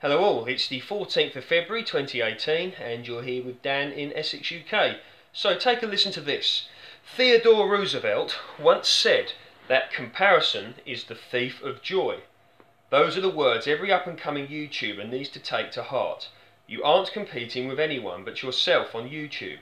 Hello all, it's the 14th of February 2018 and you're here with Dan in Essex, UK. So take a listen to this. Theodore Roosevelt once said that comparison is the thief of joy. Those are the words every up-and-coming YouTuber needs to take to heart. You aren't competing with anyone but yourself on YouTube.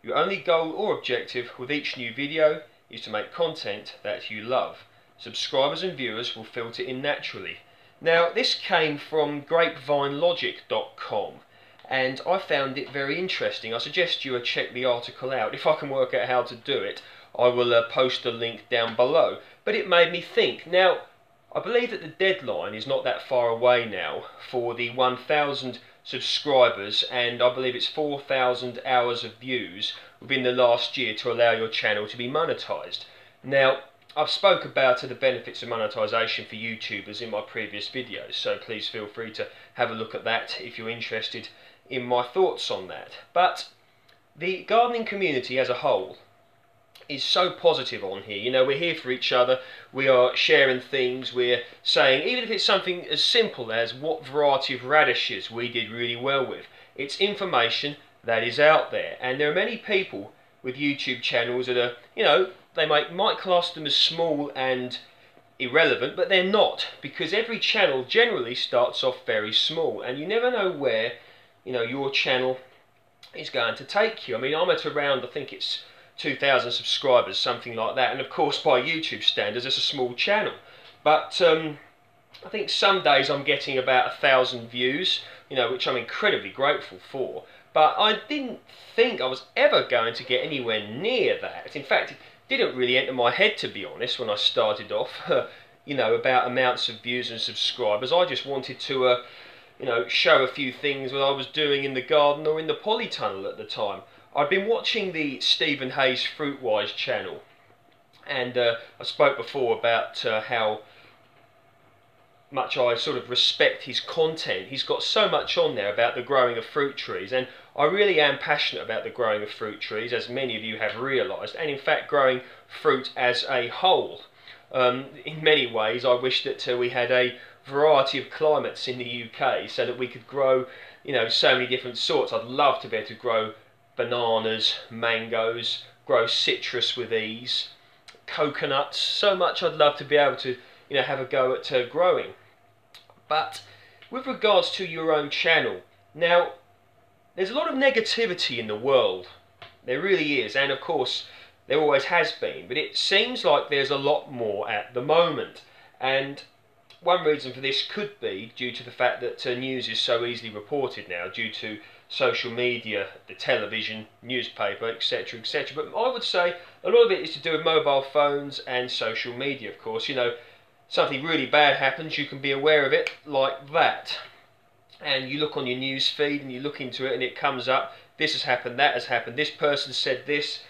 Your only goal or objective with each new video is to make content that you love. Subscribers and viewers will filter in naturally. Now, this came from grapevinelogic.com and I found it very interesting. I suggest you check the article out. If I can work out how to do it, I will post a link down below. But it made me think. Now, I believe that the deadline is not that far away now for the 1,000 subscribers, and I believe it's 4,000 hours of views within the last year to allow your channel to be monetized. Now, I've spoke about the benefits of monetisation for YouTubers in my previous videos, so please feel free to have a look at that if you're interested in my thoughts on that. But the gardening community as a whole is so positive on here. You know, we're here for each other, we are sharing things, we're saying, even if it's something as simple as what variety of radishes we did really well with, it's information that is out there. And there are many people with YouTube channels that are, you know, they might class them as small and irrelevant, but they're not, because every channel generally starts off very small, and you never know where, you know, your channel is going to take you. I mean, I'm at around, I think it's 2,000 subscribers, something like that, and of course by YouTube standards it's a small channel, but I think some days I'm getting about 1,000 views, you know, which I'm incredibly grateful for, but I didn't think I was ever going to get anywhere near that. In fact, it didn't really enter my head, to be honest, when I started off, you know, about amounts of views and subscribers. I just wanted to, you know, show a few things that I was doing in the garden or in the polytunnel at the time. I'd been watching the Stephen Hayes Fruitwise channel, and I spoke before about how much I sort of respect his content. He's got so much on there about the growing of fruit trees, and I really am passionate about the growing of fruit trees, as many of you have realised, and in fact growing fruit as a whole. In many ways I wish that we had a variety of climates in the UK so that we could grow, you know, so many different sorts. I'd love to be able to grow bananas, mangoes, grow citrus with ease, coconuts, so much I'd love to be able to, you know, have a go at growing. But with regards to your own channel, now there's a lot of negativity in the world, there really is, and of course there always has been, but it seems like there's a lot more at the moment, and one reason for this could be due to the fact that news is so easily reported now due to social media, the television, newspaper, etc, etc. But I would say a lot of it is to do with mobile phones and social media, of course. You know, something really bad happens, you can be aware of it like that, and you look on your news feed and you look into it and it comes up, this has happened, that has happened, this person said this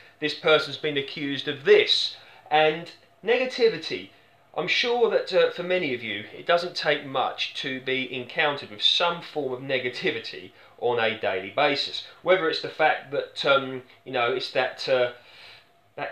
person's been accused of this, and negativity. I'm sure that for many of you it doesn't take much to be encountered with some form of negativity on a daily basis, whether it's the fact that you know, it's that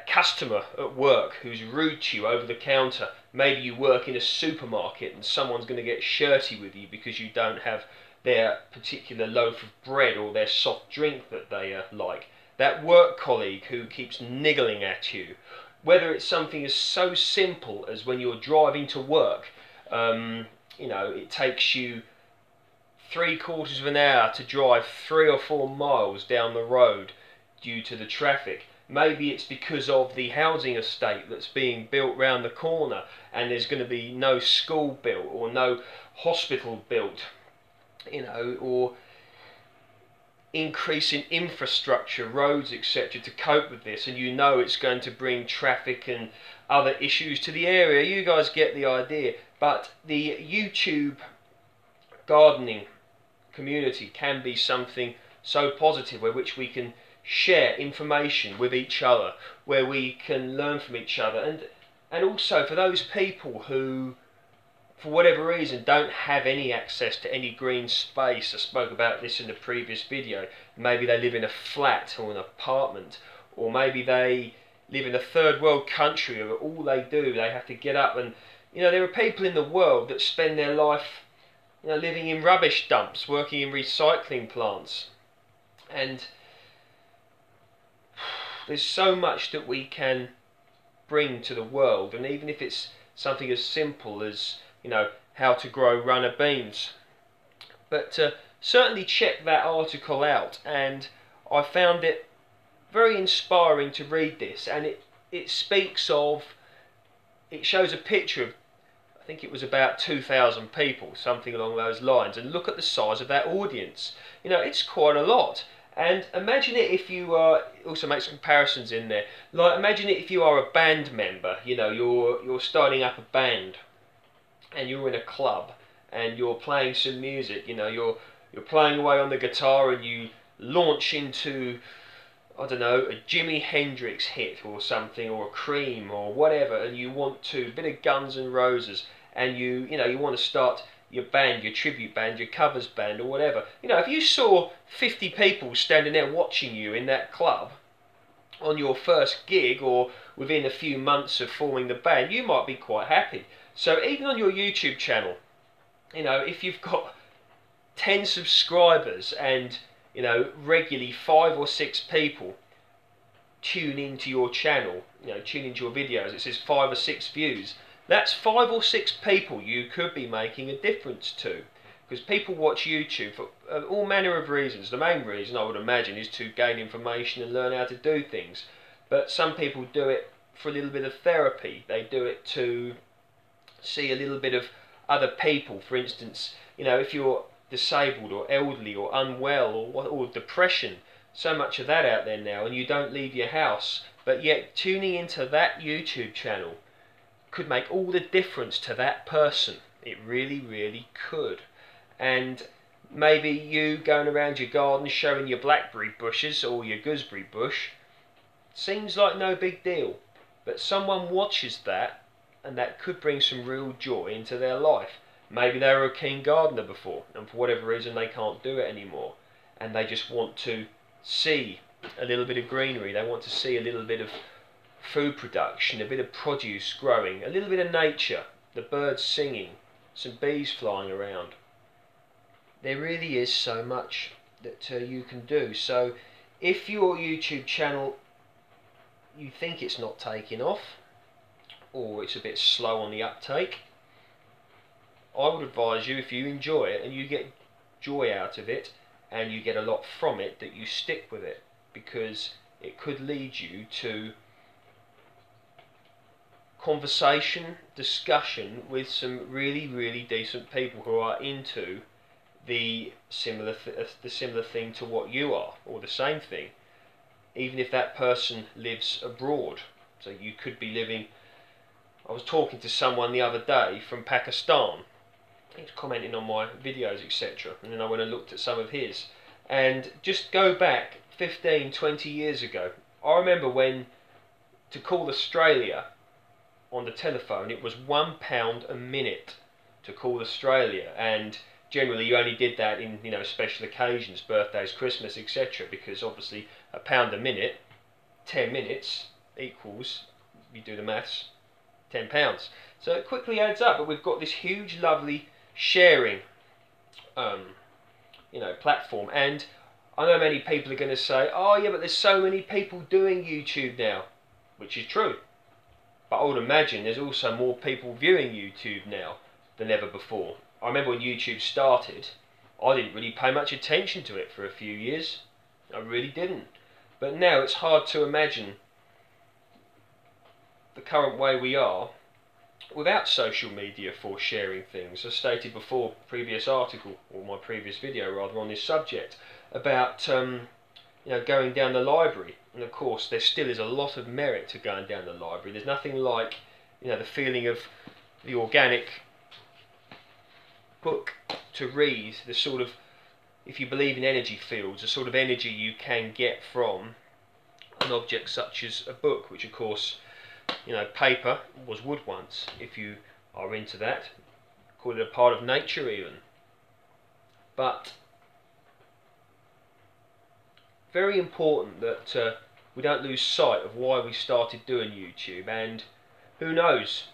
customer at work who's rude to you over the counter. Maybe you work in a supermarket and someone's going to get shirty with you because you don't have their particular loaf of bread or their soft drink that they like. That work colleague who keeps niggling at you. Whether it's something as so simple as when you're driving to work, you know, it takes you 3/4 of an hour to drive 3 or 4 miles down the road due to the traffic. Maybe it's because of the housing estate that's being built round the corner and there's going to be no school built or no hospital built, you know, or increase in infrastructure, roads, etc, to cope with this, and you know it's going to bring traffic and other issues to the area. You guys get the idea. But the YouTube gardening community can be something so positive, where which we can share information with each other, where we can learn from each other, and also for those people who for whatever reason don't have any access to any green space. I spoke about this in the previous video. Maybe they live in a flat or an apartment, or maybe they live in a third world country where all they do, they have to get up and, you know, there are people in the world that spend their life living in rubbish dumps, working in recycling plants. And there's so much that we can bring to the world, and even if it's something as simple as, how to grow runner beans. But certainly check that article out, and I found it very inspiring to read this. And it speaks of, it shows a picture of, I think it was about 2,000 people, something along those lines, and look at the size of that audience. It's quite a lot. And imagine it if you also make some comparisons in there. Like, imagine it if you are a band member. You're starting up a band, and you're in a club, and you're playing some music. You're playing away on the guitar, and you launch into, I don't know, a Jimi Hendrix hit or something, or a Cream or whatever, and you want to, a bit of Guns N' Roses, and you want to start your band, your tribute band, your covers band, or whatever. If you saw 50 people standing there watching you in that club on your first gig, or within a few months of forming the band, you might be quite happy. So even on your YouTube channel, if you've got 10 subscribers and regularly 5 or 6 people tune into your channel, tune into your videos, it says 5 or 6 views, that's 5 or 6 people you could be making a difference to. Because people watch YouTube for all manner of reasons. The main reason, I would imagine, is to gain information and learn how to do things. But some people do it for a little bit of therapy. They do it to see a little bit of other people. For instance, if you're disabled or elderly or unwell or depression, so much of that out there now, and you don't leave your house, but yet tuning into that YouTube channel could make all the difference to that person. It really, really could. And maybe you going around your garden showing your blackberry bushes or your gooseberry bush seems like no big deal, but someone watches that, and that could bring some real joy into their life. Maybe they were a keen gardener before, and for whatever reason they can't do it anymore, and they just want to see a little bit of greenery. They want to see a little bit of food production, a bit of produce growing, a little bit of nature, the birds singing, some bees flying around. There really is so much that you can do. So if your YouTube channel, you think it's not taking off, or it's a bit slow on the uptake, I would advise you, if you enjoy it and you get joy out of it and you get a lot from it, that you stick with it, because it could lead you to conversation, discussion with some really, really decent people who are into the similar thing to what you are, or the same thing, even if that person lives abroad. So you could be living, I was talking to someone the other day from Pakistan. He was commenting on my videos, etc. And then I went and looked at some of his. And just go back 15, 20 years ago, I remember when, to call Australia on the telephone, it was £1 a minute to call Australia, and generally you only did that in special occasions, birthdays, Christmas, etc. Because obviously £1 a minute, 10 minutes equals, you do the maths, £10. So it quickly adds up. But we've got this huge, lovely sharing, platform. And I know many people are going to say, "Oh yeah, but there's so many people doing YouTube now," which is true. But I would imagine there's also more people viewing YouTube now than ever before. I remember when YouTube started, I didn't really pay much attention to it for a few years. I really didn't. But now it's hard to imagine the current way we are without social media for sharing things. As stated before, previous article, or my previous video rather, on this subject, about going down the library. And of course there still is a lot of merit to going down the library. There's nothing like the feeling of the organic book to read, the sort of, if you believe in energy fields, the sort of energy you can get from an object such as a book, which of course, paper was wood once, if you are into that, call it a part of nature even. But very important that we don't lose sight of why we started doing YouTube, and who knows,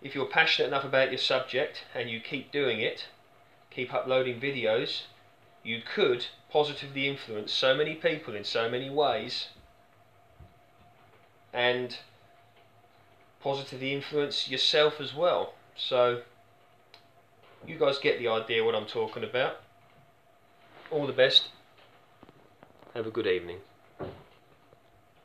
if you're passionate enough about your subject and you keep doing it, keep uploading videos, you could positively influence so many people in so many ways, and positively influence yourself as well. So you guys get the idea what I'm talking about. All the best. Have a good evening.